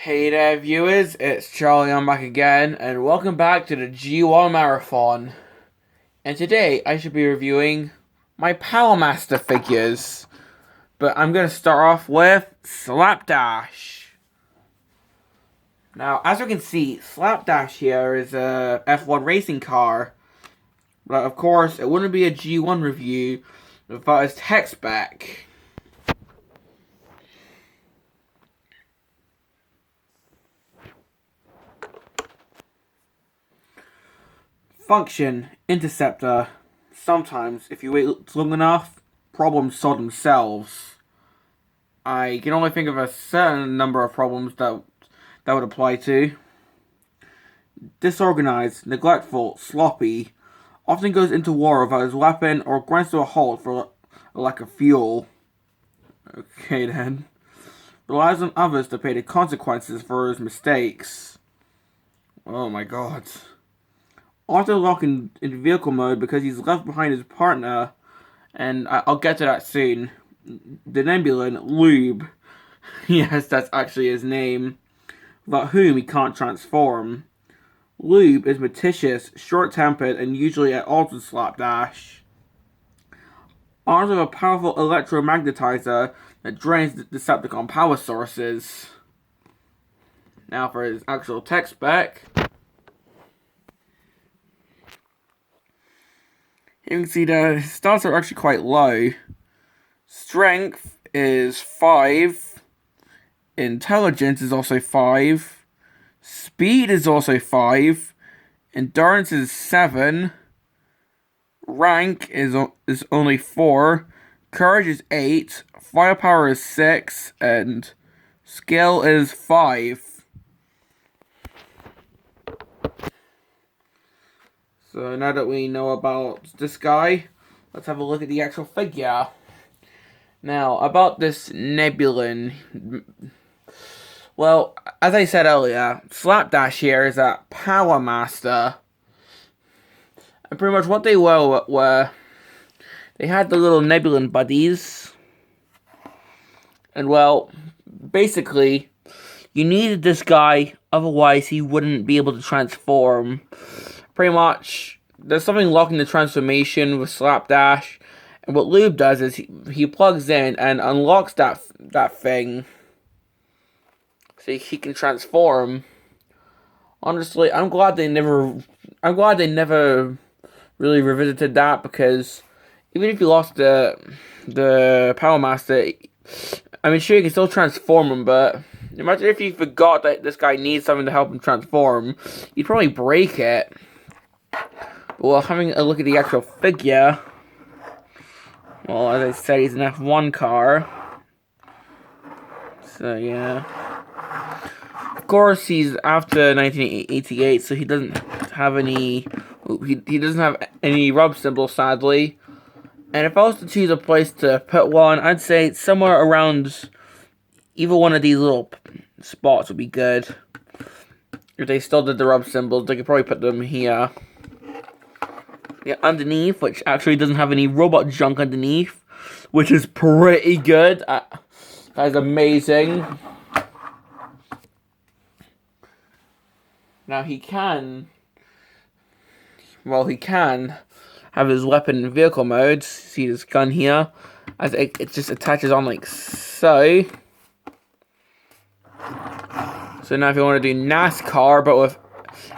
Hey there, viewers, it's Charlie. I'm back again, and welcome back to the G1 Marathon. And today, I should be reviewing my Powermaster figures. But I'm going to start off with Slapdash. Now, as you can see, Slapdash here is a F1 racing car. But of course, it wouldn't be a G1 review without his tech spec. Function, interceptor. Sometimes, if you wait long enough, problems solve themselves. I can only think of a certain number of problems that would apply to. Disorganized, neglectful, sloppy. Often goes into war without his weapon or grinds to a halt for a lack of fuel. Okay then. Relies on others to pay the consequences for his mistakes. Oh my god. Auto-lock in vehicle mode because he's left behind his partner, and I'll get to that soon. The Nebulan Lube. Yes, that's actually his name. Without whom he can't transform. Lube is meticulous, short-tempered, and usually at odds with Slapdash. Armed with a powerful electromagnetizer that drains the Decepticon power sources. Now for his actual tech spec. You can see the stats are actually quite low. Strength is 5. Intelligence is also 5. Speed is also 5. Endurance is 7. Rank is only 4. Courage is 8. Firepower is 6. And skill is 5. So now that we know about this guy, let's have a look at the actual figure. Now, about this Nebulan. Well, as I said earlier, Slapdash here is a Powermaster. And pretty much what they were they had the little Nebulan buddies. And well, basically, you needed this guy, otherwise he wouldn't be able to transform. Pretty much, there's something locking the transformation with Slapdash, and what Lube does is he plugs in and unlocks that thing, so he can transform. Honestly, I'm glad they never really revisited that, because even if you lost the Powermaster, I mean, sure, you can still transform him, but imagine if you forgot that this guy needs something to help him transform, you'd probably break it. Well, having a look at the actual figure, well, as I said, he's an F1 car. So, yeah. Of course, he's after 1988, so he doesn't have any... He doesn't have any rub symbols, sadly. And if I was to choose a place to put one, I'd say somewhere around either one of these little spots would be good. If they still did the rub symbols, they could probably put them here. Yeah, underneath, which actually doesn't have any robot junk underneath, which is pretty good. That is amazing. Now he can have his weapon in vehicle mode. See this gun here, as it just attaches on like so. So now if you want to do NASCAR but with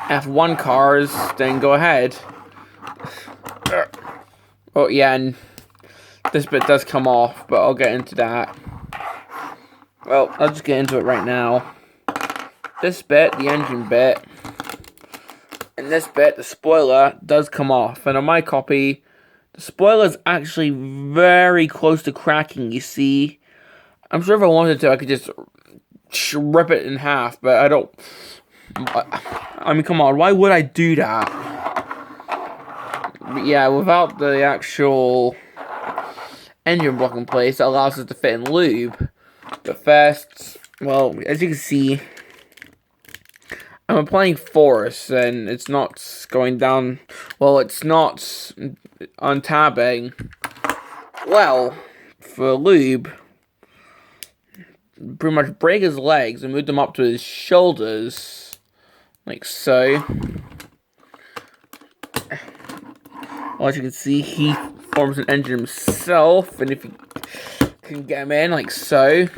F1 cars, then go ahead. Oh yeah, and this bit does come off, but I'll get into that. Well, I'll just get into it right now. This bit, the engine bit, and this bit, the spoiler, does come off. And on my copy, the spoiler is actually very close to cracking, you see. I'm sure if I wanted to, I could just rip it in half, but I don't. I mean, come on, why would I do that? But yeah, without the actual engine block in place, it allows us to fit in Lube. But first, well, as you can see, I'm applying force, and it's not going down. Well, it's not untabbing. Well, for Lube, pretty much break his legs and move them up to his shoulders, like so. Well, as you can see, he forms an engine himself, and if you can get him in, like so.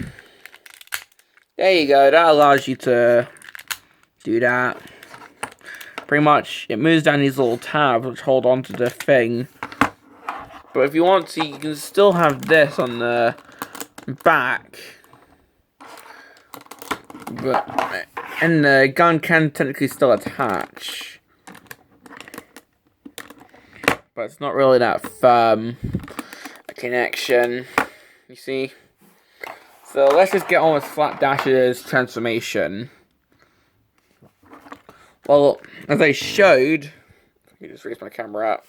There you go, that allows you to do that. Pretty much, it moves down these little tabs which hold on to the thing. But if you want to, you can still have this on the back. And the gun can technically still attach. But it's not really that firm a connection, you see. So let's just get on with Slapdash's transformation. Well, as I showed, let me just raise my camera up.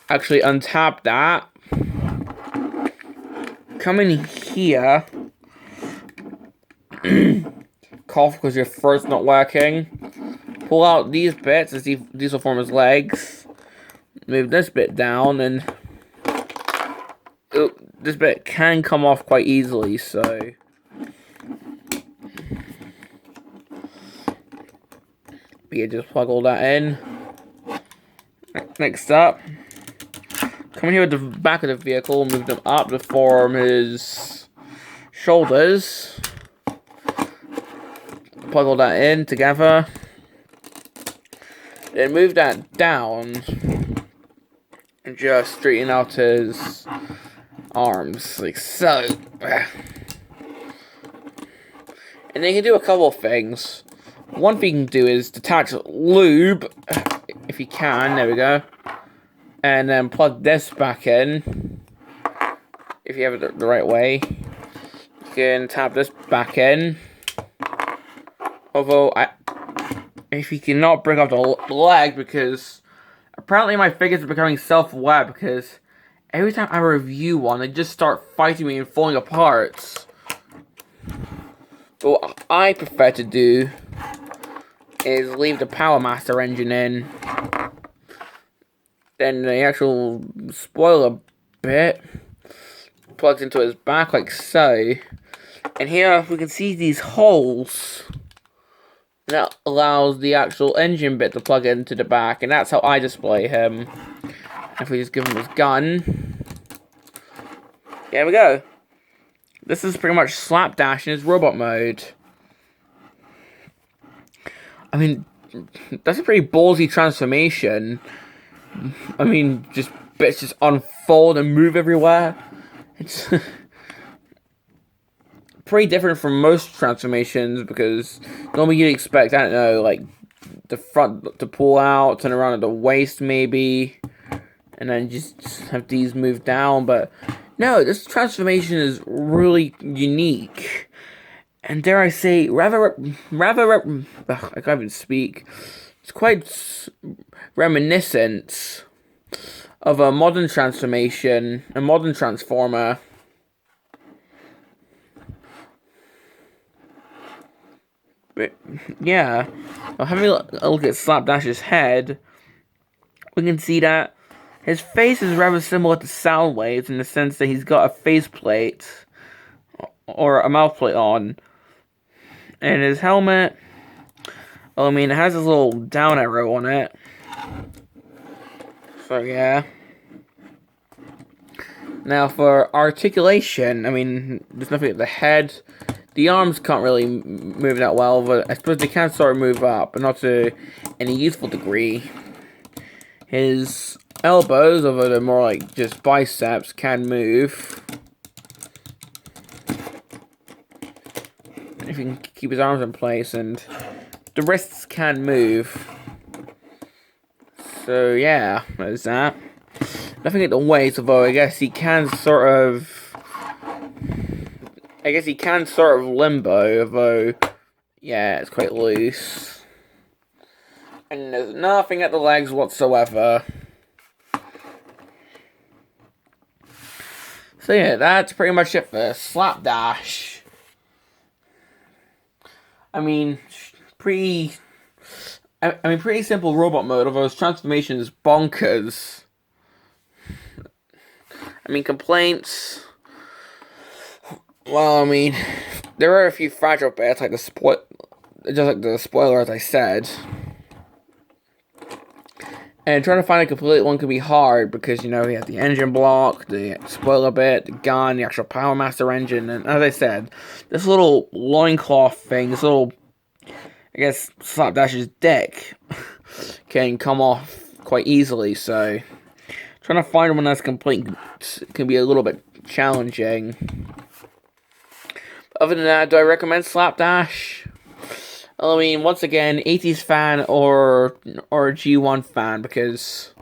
Actually untap that. Come in here. Cough because your throat's not working. Pull out these bits as these will form his legs. Move this bit down, and this bit can come off quite easily, so you just plug all that in. Next up, come in here with the back of the vehicle, move them up to form his shoulders. Plug all that in together. Then move that down and just straighten out his arms, like so. And then you can do a couple of things. One thing you can do is detach lube, if you can, there we go. And then plug this back in, if you have it the right way. You can tap this back in. Although, if you cannot break off the leg, because apparently my figures are becoming self-aware, because every time I review one, they just start fighting me and falling apart. But what I prefer to do is leave the Powermaster engine in. Then the actual spoiler bit plugs into his back like so. And here we can see these holes. And that allows the actual engine bit to plug into the back. And that's how I display him. If we just give him his gun. There we go. This is pretty much Slapdash in his robot mode. I mean, that's a pretty ballsy transformation. I mean, just bits just unfold and move everywhere. It's pretty different from most transformations, because normally you'd expect, I don't know, like the front to pull out, turn around at the waist maybe, and then just have these move down. But no, this transformation is really unique. And dare I say, rather, I can't even speak. It's quite reminiscent of a modern transformation, a modern transformer. But yeah, well, having a look at Slapdash's head, we can see that his face is rather similar to Soundwave's in the sense that he's got a faceplate or a mouthplate on. And his helmet, well, I mean, it has this little down arrow on it. So, yeah. Now, for articulation, I mean, there's nothing at the head. The arms can't really move that well, but I suppose they can sort of move up, but not to any useful degree. His elbows, although they're more like just biceps, can move. If he can keep his arms in place, and the wrists can move. So yeah, there's that. Nothing at the waist, although I guess he can sort of limbo, although yeah, it's quite loose. And there's nothing at the legs whatsoever. So yeah, that's pretty much it for Slapdash. I mean, pretty simple robot mode, although his transformation is bonkers. I mean, complaints. Well, I mean, there are a few fragile bits, like just like the spoiler, as I said. And trying to find a complete one can be hard because, you know, you have the engine block, the spoiler bit, the gun, the actual Powermaster engine, and as I said, this little loincloth thing, this little, I guess, Slapdash's dick can come off quite easily, so trying to find one that's complete can be a little bit challenging. Other than that, do I recommend Slapdash? I mean, once again, 80s fan or G1 fan, because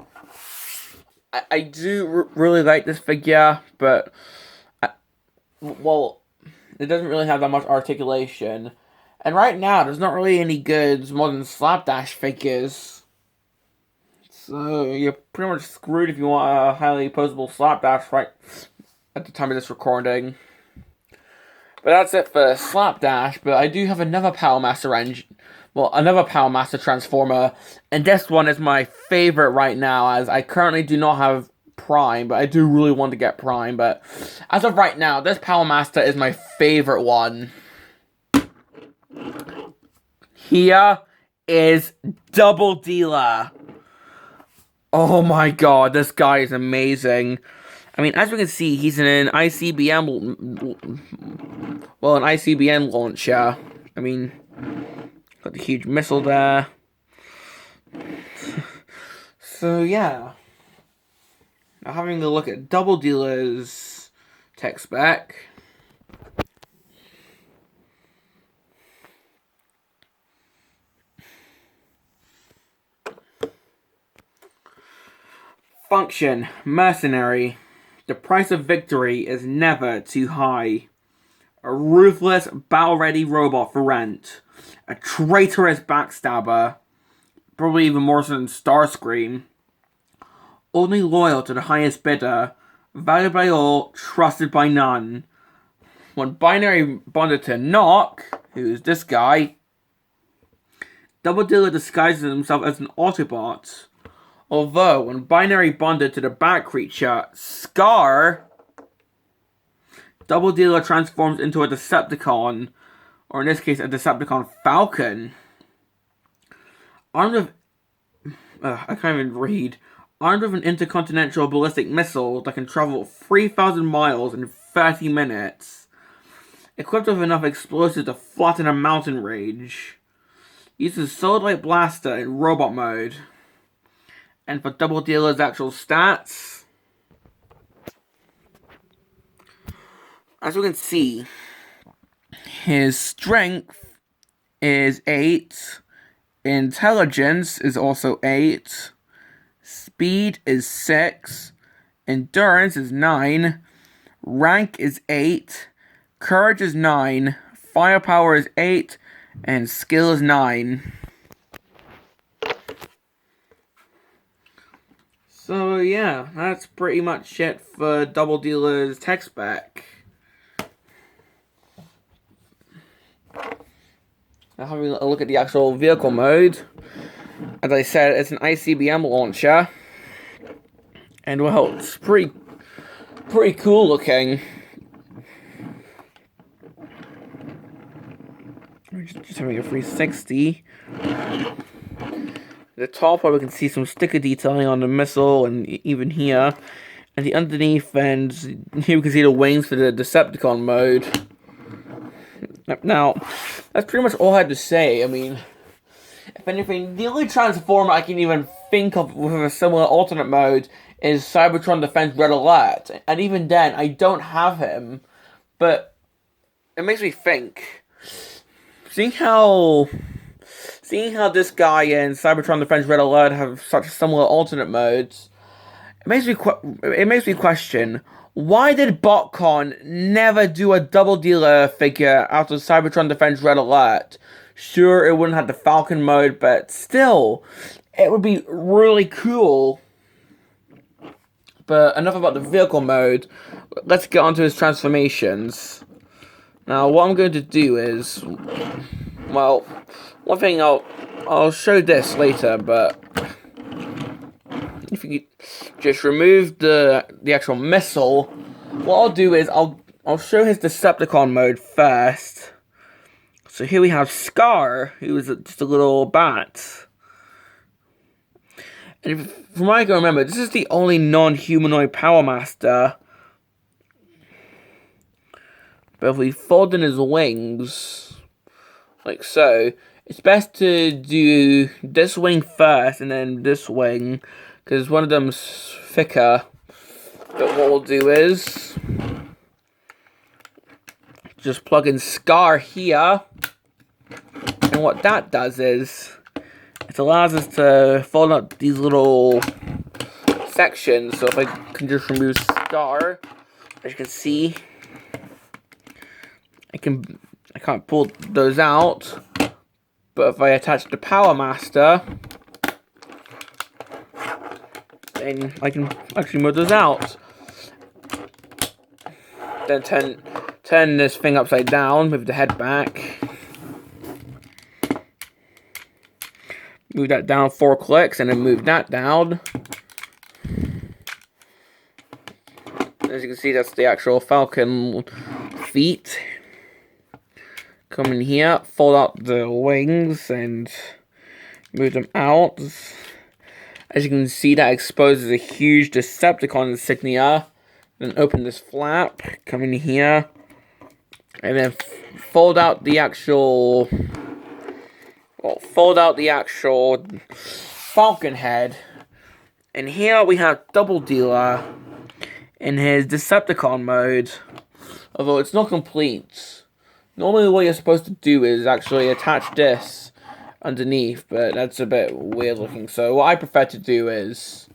I do really like this figure, but, well, it doesn't really have that much articulation. And right now, there's not really any good modern Slapdash figures. So, you're pretty much screwed if you want a highly posable Slapdash right at the time of this recording. But that's it for Slapdash, but I do have another Powermaster engine. Well, another Powermaster Transformer, and this one is my favorite right now, as I currently do not have Prime, but I do really want to get Prime, but as of right now, this Powermaster is my favorite one. Here is Doubledealer. Oh my god, this guy is amazing. I mean, as we can see, he's in an an ICBM launcher. I mean, got the huge missile there. So, yeah. Now, having a look at Doubledealer's tech spec. Function, mercenary. The price of victory is never too high. A ruthless, battle-ready robot for rent. A traitorous backstabber. Probably even more so than Starscream. Only loyal to the highest bidder. Valued by all, trusted by none. When Binary bonded to Knock, who's this guy, Doubledealer disguises himself as an Autobot. Although, when Binary bonded to the Bat creature, Scar, Doubledealer transforms into a Decepticon, or in this case, a Decepticon Falcon. Armed with... I can't even read. Armed with an intercontinental ballistic missile that can travel 3,000 miles in 30 minutes. Equipped with enough explosives to flatten a mountain range. Uses Solid Light Blaster in robot mode. And for Doubledealer's actual stats, as we can see, his strength is 8, intelligence is also 8, speed is 6, endurance is 9, rank is 8, courage is 9, firepower is 8, and skill is 9. So yeah, that's pretty much it for Doubledealer's tech spec. Now having a look at the actual vehicle mode. As I said, it's an ICBM launcher. And well, it's pretty cool looking. Just having a 360. The top where we can see some sticker detailing on the missile and even here. And the underneath, and here we can see the wings for the Decepticon mode. Now, that's pretty much all I had to say. I mean, if anything, the only Transformer I can even think of with a similar alternate mode is Cybertron Defense Red Alert. And even then, I don't have him. But it makes me think. Seeing how this guy and Cybertron Defense Red Alert have such similar alternate modes, it makes me question, why did BotCon never do a Doubledealer figure out of Cybertron Defense Red Alert? Sure, it wouldn't have the Falcon mode, but still, it would be really cool. But enough about the vehicle mode. Let's get onto his transformations. Now, what I'm going to do is, well, one thing I'll show this later, but if you just remove the actual missile, what I'll do is I'll I'll show his Decepticon mode first. So here we have Scar, who is just a little bat. And from what I can remember, this is the only non-humanoid Powermaster. But if we fold in his wings, like so, it's best to do this wing first and then this wing, because one of them's thicker. But what we'll do is just plug in Scar here, and what that does is it allows us to fold up these little sections. So if I can just remove Scar, as you can see, I can't pull those out. But if I attach the Powermaster, then I can actually move those out. Then turn this thing upside down, move the head back. Move that down 4 clicks, and then move that down. As you can see, that's the actual Falcon feet. Come in here, fold out the wings, and move them out. As you can see, that exposes a huge Decepticon insignia. Then open this flap, come in here, and then fold out the actual Falcon head. And here we have Doubledealer in his Decepticon mode, although it's not complete. Normally what you're supposed to do is actually attach this underneath, but that's a bit weird looking. So what I prefer to do is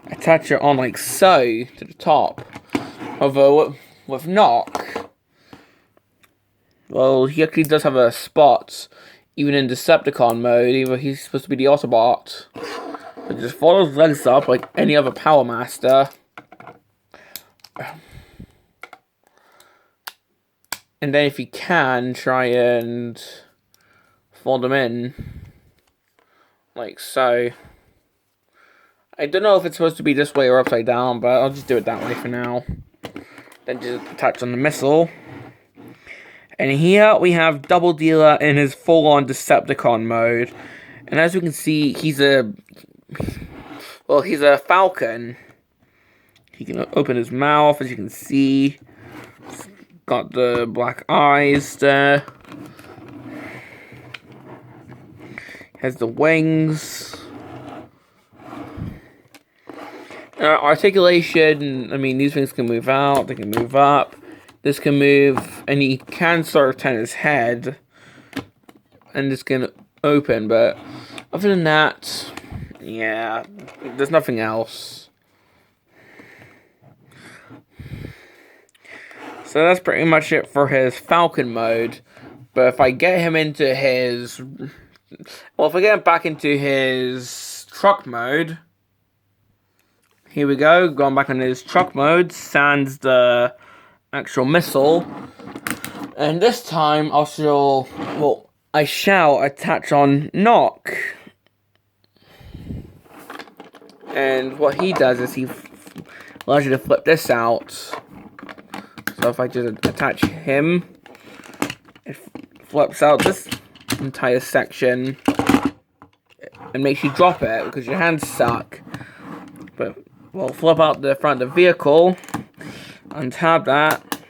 attach it on like so to the top. Although with Knock, well, he actually does have a spot even in Decepticon mode, even though he's supposed to be the Autobot. But just fold his legs up like any other Powermaster. And then if you can, try and fold them in like so. I don't know if it's supposed to be this way or upside down, but I'll just do it that way for now. Then just attach on the missile. And here we have Doubledealer in his full-on Decepticon mode. And as you can see, he's a Falcon. He can open his mouth, as you can see. Got the black eyes there. Has the wings. Articulation, I mean, these things can move out, they can move up. This can move, and he can sort of turn his head. And this can open, but other than that, yeah, there's nothing else. So that's pretty much it for his Falcon mode. But if I get him into his... Well, if I get him back into his truck mode... Here we go, going back on his truck mode, sans the actual missile. And this time, I shall attach on Knock. And what he does is he allows you to flip this out. So if I just attach him, it flips out this entire section and makes you drop it because your hands suck. But we'll flip out the front of the vehicle, untab that,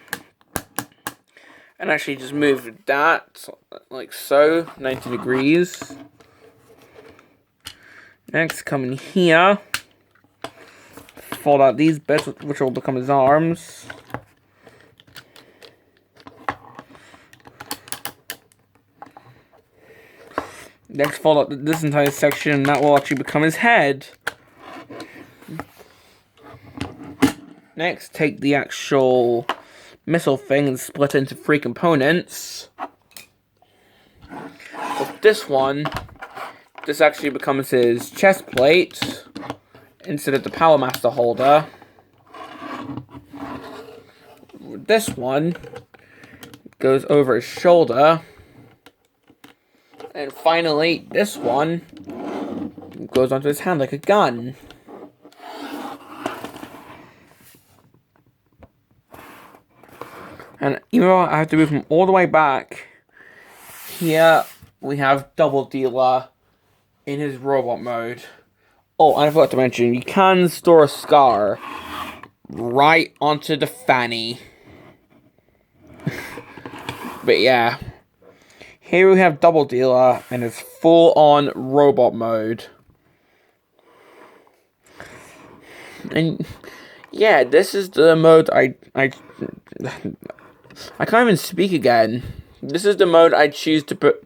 and actually just move that like so, 90 degrees. Next, come in here, fold out these bits, which will become his arms. Next, fold out this entire section, and that will actually become his head. Next, take the actual missile thing and split it into 3 components. With this one, this actually becomes his chest plate instead of the Powermaster holder. This one goes over his shoulder. And finally, this one goes onto his hand like a gun. And even though I have to move him all the way back, here we have Doubledealer in his robot mode. Oh, and I forgot to mention, you can store a scar right onto the fanny. But yeah, here we have Doubledealer in his full-on robot mode. And yeah, this is the mode I can't even speak again. This is the mode I choose to put.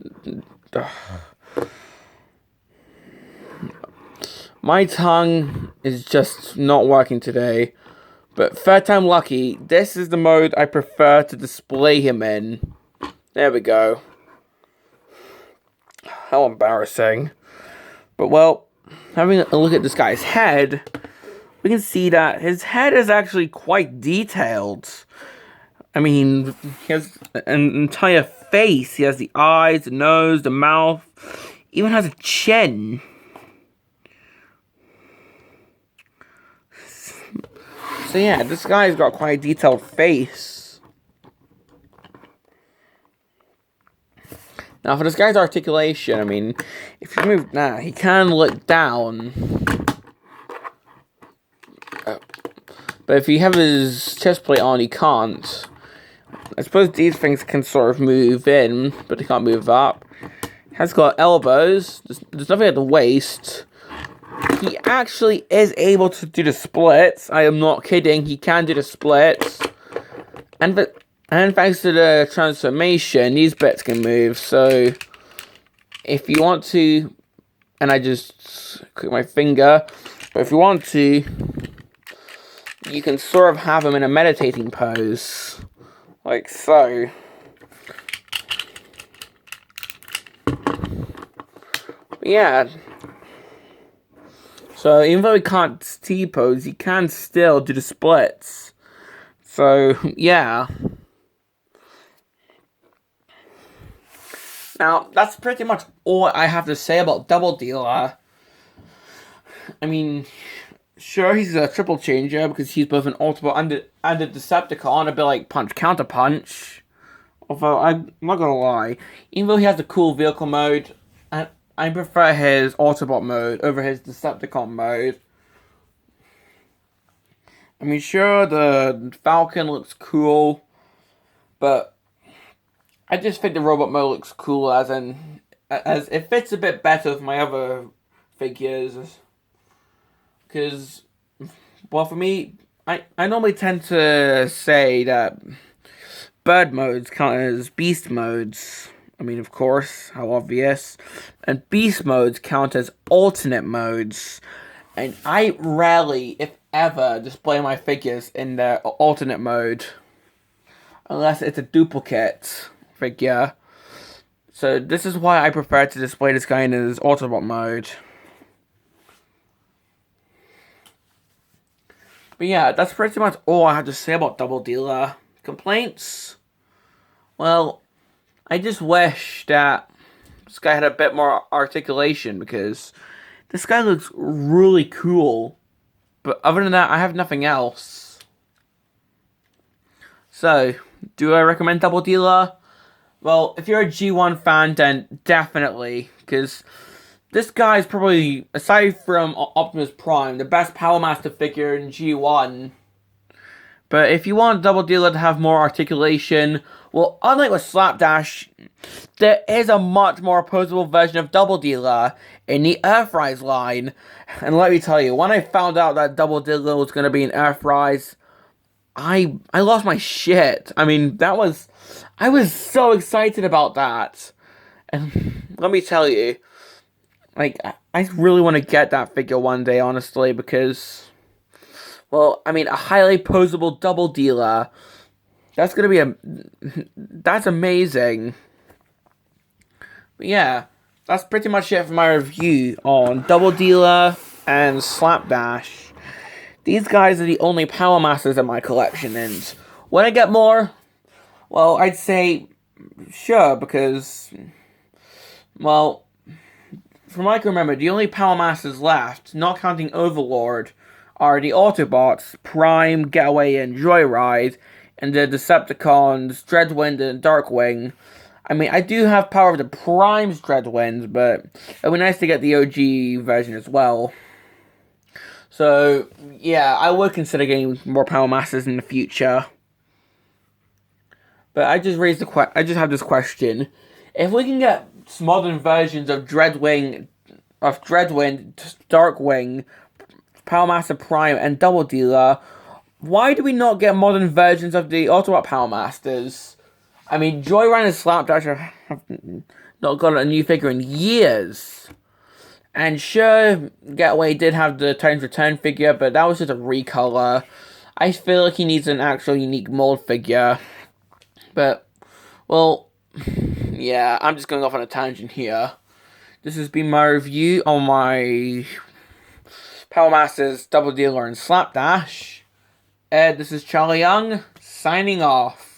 My tongue is just not working today. But third time lucky, this is the mode I prefer to display him in. There we go. How embarrassing. But well, having a look at this guy's head, we can see that his head is actually quite detailed. I mean, he has an entire face. He has the eyes, the nose, the mouth, even has a chin. So yeah, this guy's got quite a detailed face. Now for this guy's articulation, I mean, if you move now, he can look down. But if you have his chest plate on, he can't. I suppose these things can sort of move in, but they can't move up. He has got elbows. There's nothing at the waist. He actually is able to do the splits. I am not kidding. He can do the splits. And thanks to the transformation, these bits can move. So, if you want to, and I just click my finger, but if you want to, you can sort of have him in a meditating pose. Like so. But yeah. So, even though he can't T-pose, he can still do the splits. So, yeah. Now, that's pretty much all I have to say about Doubledealer. I mean, sure, he's a triple changer because he's both an Autobot and a Decepticon, a bit like Punch Counter Punch. Although, I'm not gonna lie, even though he has the cool vehicle mode, I prefer his Autobot mode over his Decepticon mode. I mean, sure, the Falcon looks cool, but I just think the robot mode looks cool as it fits a bit better with my other figures. Because, well, for me, I normally tend to say that bird modes count as beast modes. I mean, of course, how obvious. And beast modes count as alternate modes. And I rarely, if ever, display my figures in their alternate mode. Unless it's a duplicate figure. So this is why I prefer to display this guy in his Autobot mode. But yeah, that's pretty much all I have to say about Doubledealer. Complaints? Well, I just wish that this guy had a bit more articulation because this guy looks really cool. But other than that, I have nothing else. So, do I recommend Doubledealer? Well, if you're a G1 fan, then definitely. Because this guy is probably, aside from Optimus Prime, the best Powermaster figure in G1. But if you want Doubledealer to have more articulation, well, unlike with Slapdash, there is a much more opposable version of Doubledealer in the Earthrise line. And let me tell you, when I found out that Doubledealer was going to be in Earthrise, I lost my shit. I mean, I was so excited about that. And let me tell you, like, I really want to get that figure one day, honestly, because, well, I mean, a highly posable Doubledealer, that's going to be that's amazing. But yeah, that's pretty much it for my review on Doubledealer and Slapdash. These guys are the only Powermasters in my collection, and when I get more, well, I'd say sure, because, well, from what I can remember, the only Powermasters left, not counting Overlord, are the Autobots, Prime, Getaway, and Joyride, and the Decepticons, Dreadwind and Darkwing. I mean, I do have Power of the Prime's Dreadwinds, but it would be nice to get the OG version as well. So, yeah, I would consider getting more Powermasters in the future. But I just have this question. If we can get modern versions of Dreadwind, Darkwing, Powermaster Prime, and Doubledealer, why do we not get modern versions of the Autobot Powermasters? I mean, Joyride and Slapdash have not got a new figure in years. And sure, Getaway did have the Titans Return figure, but that was just a recolor. I feel like he needs an actual unique mold figure. But, well, yeah, I'm just going off on a tangent here. This has been my review on my Powermasters, Doubledealer, and Slapdash. This is Charlie Young, signing off.